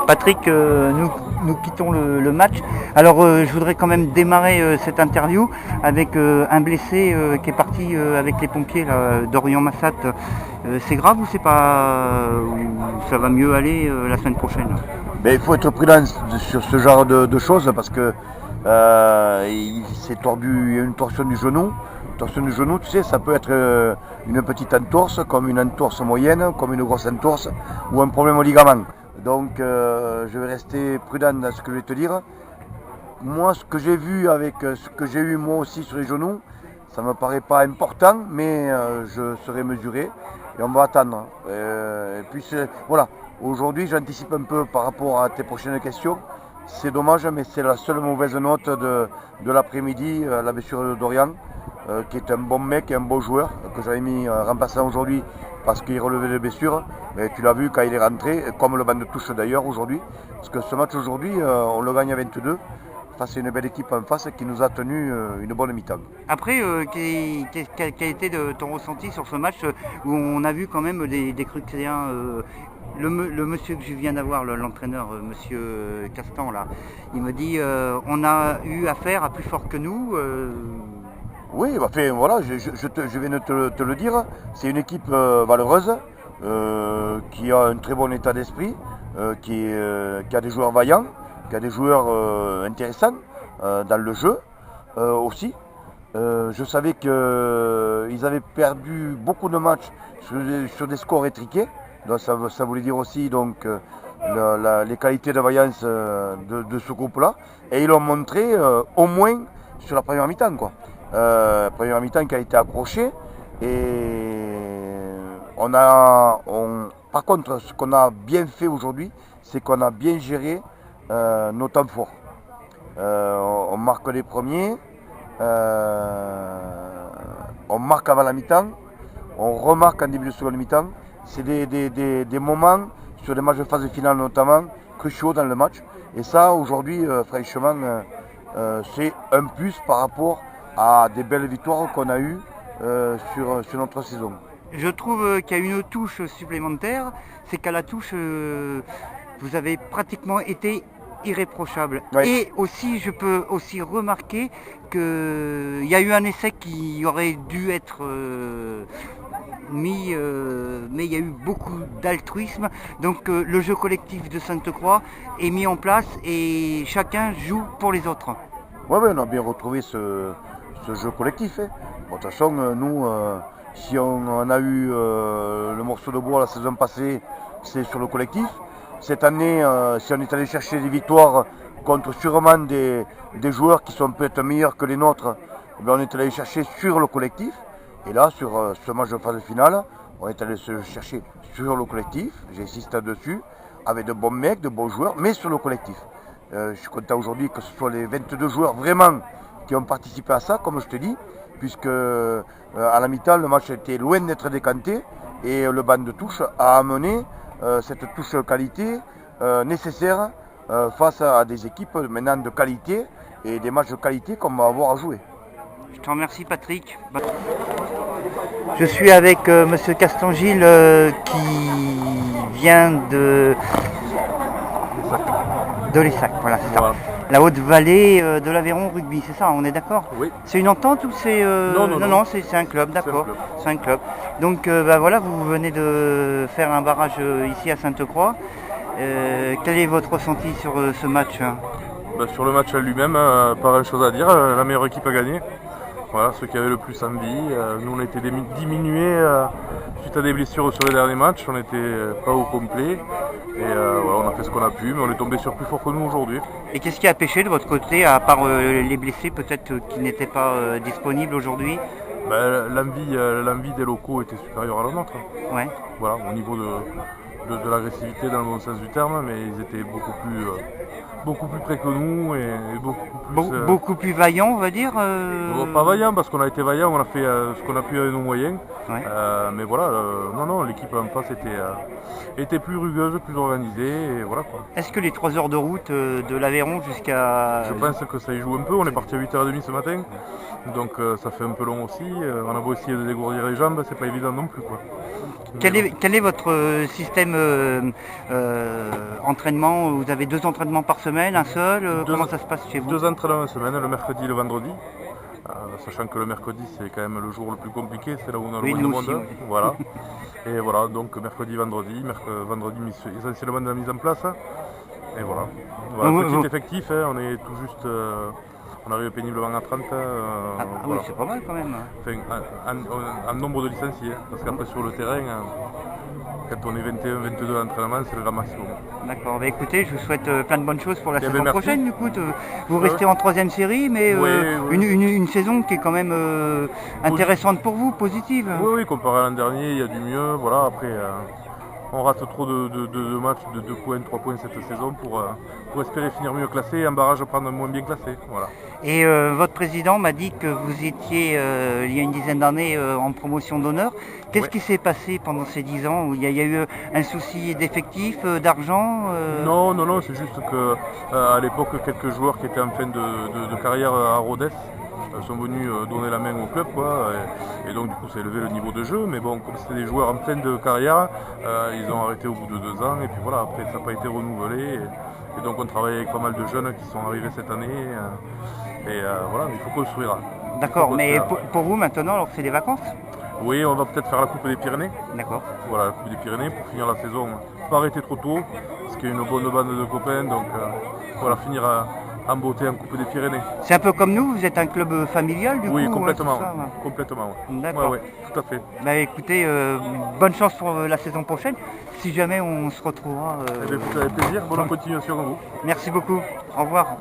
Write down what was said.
Patrick, nous quittons le match. Alors je voudrais quand même démarrer cette interview avec un blessé qui est parti avec les pompiers, là, Dorian Massat. C'est grave ou c'est pas ou ça va mieux aller la semaine prochaine? Ben, il faut être prudent sur ce genre de choses parce que il s'est tordu, il y a une torsion du genou. Torsion du genou, tu sais, ça peut être une petite entorse, comme une entorse moyenne, comme une grosse entorse, ou un problème au ligament. Donc je vais rester prudent dans ce que je vais te dire. Moi, ce que j'ai vu avec ce que j'ai eu moi aussi sur les genoux, ça ne me paraît pas important, mais je serai mesuré et on va attendre. Et puis voilà, aujourd'hui j'anticipe un peu par rapport à tes prochaines questions. C'est dommage, mais c'est la seule mauvaise note de l'après-midi, la blessure de Dorian, qui est un bon mec et un bon joueur, que j'avais mis remplaçant aujourd'hui parce qu'il relevait les blessures. Mais tu l'as vu quand il est rentré, comme le banc de touche d'ailleurs aujourd'hui, parce que ce match aujourd'hui, on le gagne à 22. C'est une belle équipe en face qui nous a tenu une bonne mi-temps. Après, quel a été ton ressenti sur ce match où on a vu quand même des Cruxiens, le monsieur que je viens d'avoir, l'entraîneur, monsieur Castan, là, il me dit on a eu affaire à plus fort que nous. Oui, enfin, voilà, je viens de te le dire, c'est une équipe valeureuse qui a un très bon état d'esprit, qui a des joueurs vaillants, qui a des joueurs intéressants dans le jeu aussi. Je savais qu'ils avaient perdu beaucoup de matchs sur des scores étriqués. Donc ça voulait dire aussi donc, les qualités de vaillance de ce groupe-là. Et ils l'ont montré au moins sur la première mi-temps, quoi. Première mi-temps qui a été accrochée. Et par contre, ce qu'on a bien fait aujourd'hui, c'est qu'on a bien géré nos temps forts. On marque les premiers, on marque avant la mi-temps, on remarque en début de seconde mi-temps. C'est des moments, sur des matchs de phase finale notamment, cruciaux dans le match. Et ça, aujourd'hui, franchement, c'est un plus par rapport à des belles victoires qu'on a eues sur notre saison. Je trouve qu'il y a une touche supplémentaire, c'est qu'à la touche, vous avez pratiquement été irréprochable. Ouais. Et aussi, je peux aussi remarquer qu'il y a eu un essai qui aurait dû être mis, mais il y a eu beaucoup d'altruisme. Donc le jeu collectif de Sainte-Croix est mis en place et chacun joue pour les autres. Oui, on a bien retrouvé ce jeu collectif. Hein. Bon, de toute façon, nous, si on a eu le morceau de bois la saison passée, c'est sur le collectif. Cette année, si on est allé chercher des victoires contre sûrement des joueurs qui sont peut-être meilleurs que les nôtres, on est allé les chercher sur le collectif. Et là, sur ce match de phase finale, on est allé se chercher sur le collectif, j'insiste là-dessus, avec de bons mecs, de bons joueurs, mais sur le collectif. Je suis content aujourd'hui que ce soit les 22 joueurs vraiment qui ont participé à ça, comme je te dis, puisque à la mi-temps, le match était loin d'être décanté et le banc de touche a amené cette touche qualité nécessaire face à des équipes maintenant de qualité et des matchs de qualité qu'on va avoir à jouer. Je te remercie Patrick. Je suis avec monsieur Castangil qui vient de l'Essac, voilà, c'est ça. Voilà. La Haute-Vallée de l'Aveyron Rugby, c'est ça, on est d'accord? Oui. C'est une entente ou c'est... Non, c'est un club, d'accord. C'est un club. Donc voilà, vous venez de faire un barrage ici à Sainte-Croix. Quel est votre ressenti sur ce match? Sur le match lui-même, pas grand-chose à dire. La meilleure équipe a gagné. Voilà, ceux qui avaient le plus envie. Nous, on a été diminués suite à des blessures sur les derniers matchs. On n'était pas au complet. Et voilà, on a fait ce qu'on a pu, mais on est tombé sur plus fort que nous aujourd'hui. Et qu'est-ce qui a pêché de votre côté, à part les blessés peut-être qui n'étaient pas disponibles aujourd'hui? L'envie des locaux était supérieure à la nôtre. Ouais. Voilà, au niveau de l'agressivité dans le bon sens du terme, mais ils étaient beaucoup plus près que nous et beaucoup plus vaillants, on va dire. Pas vaillants parce qu'on a été vaillants, on a fait ce qu'on a pu avec nos moyens. Ouais. Mais voilà, non, l'équipe en face était plus rugueuse, plus organisée et voilà quoi. Est-ce que les 3 heures de route de l'Aveyron jusqu'à... Je pense que ça y joue un peu, on est parti à 8h30 ce matin, donc ça fait un peu long aussi. On a beau essayer de dégourdir les jambes, c'est pas évident non plus quoi. Quel est votre système entraînement, vous avez 2 entraînements par semaine, un seul, comment ça se passe chez vous? 2 entraînements par semaine, le mercredi et le vendredi. Sachant que le mercredi c'est quand même le jour le plus compliqué, c'est là où on a le moins de monde. Aussi, oui. Voilà. Et voilà, donc mercredi, vendredi, vendredi essentiellement de la mise en place. Et voilà. Petit effectif, hein, on est tout juste. On arrive péniblement à 30. Oui, c'est pas mal quand même. En nombre de licenciés, parce qu'après sur le terrain, quand on est 21, 22 à l'entraînement, c'est le grand maximum. D'accord, écoutez, je vous souhaite plein de bonnes choses pour la saison merci. prochaine. Du coup, vous restez en 3e série, mais une saison qui est quand même intéressante pour vous, positive. Oui, comparé à l'an dernier, il y a du mieux. Voilà, après, on rate trop de matchs de 2 points, 3 points cette saison pour espérer finir mieux classé et en barrage prendre moins bien classé. Voilà. Et votre président m'a dit que vous étiez, il y a une dizaine d'années, en promotion d'honneur. Qu'est-ce qui s'est passé pendant ces 10 ans? Il y a eu un souci d'effectifs, d'argent Non, c'est juste qu'à l'époque, quelques joueurs qui étaient en fin de carrière à Rodez sont venus donner la main au club, quoi, et donc du coup ça a élevé le niveau de jeu, mais bon, comme c'était des joueurs en fin de carrière, ils ont arrêté au bout de 2 ans, et puis voilà, après ça n'a pas été renouvelé, et donc on travaille avec pas mal de jeunes qui sont arrivés cette année, et voilà, il faut construire. D'accord, mais pour vous maintenant, alors c'est les vacances? Oui, on va peut-être faire la Coupe des Pyrénées. D'accord. Voilà, la Coupe des Pyrénées pour finir la saison, pas arrêter trop tôt, parce qu'il y a une bonne bande de copains, donc voilà, finir en beauté en Coupe des Pyrénées. C'est un peu comme nous, vous êtes un club familial du coup? Oui, complètement. Ça, ouais. Complètement. D'accord. Ouais, tout à fait. Bah écoutez, bonne chance pour la saison prochaine. Si jamais on se retrouvera. Écoutez, avec plaisir, bonne continuation à vous. Merci beaucoup. Au revoir.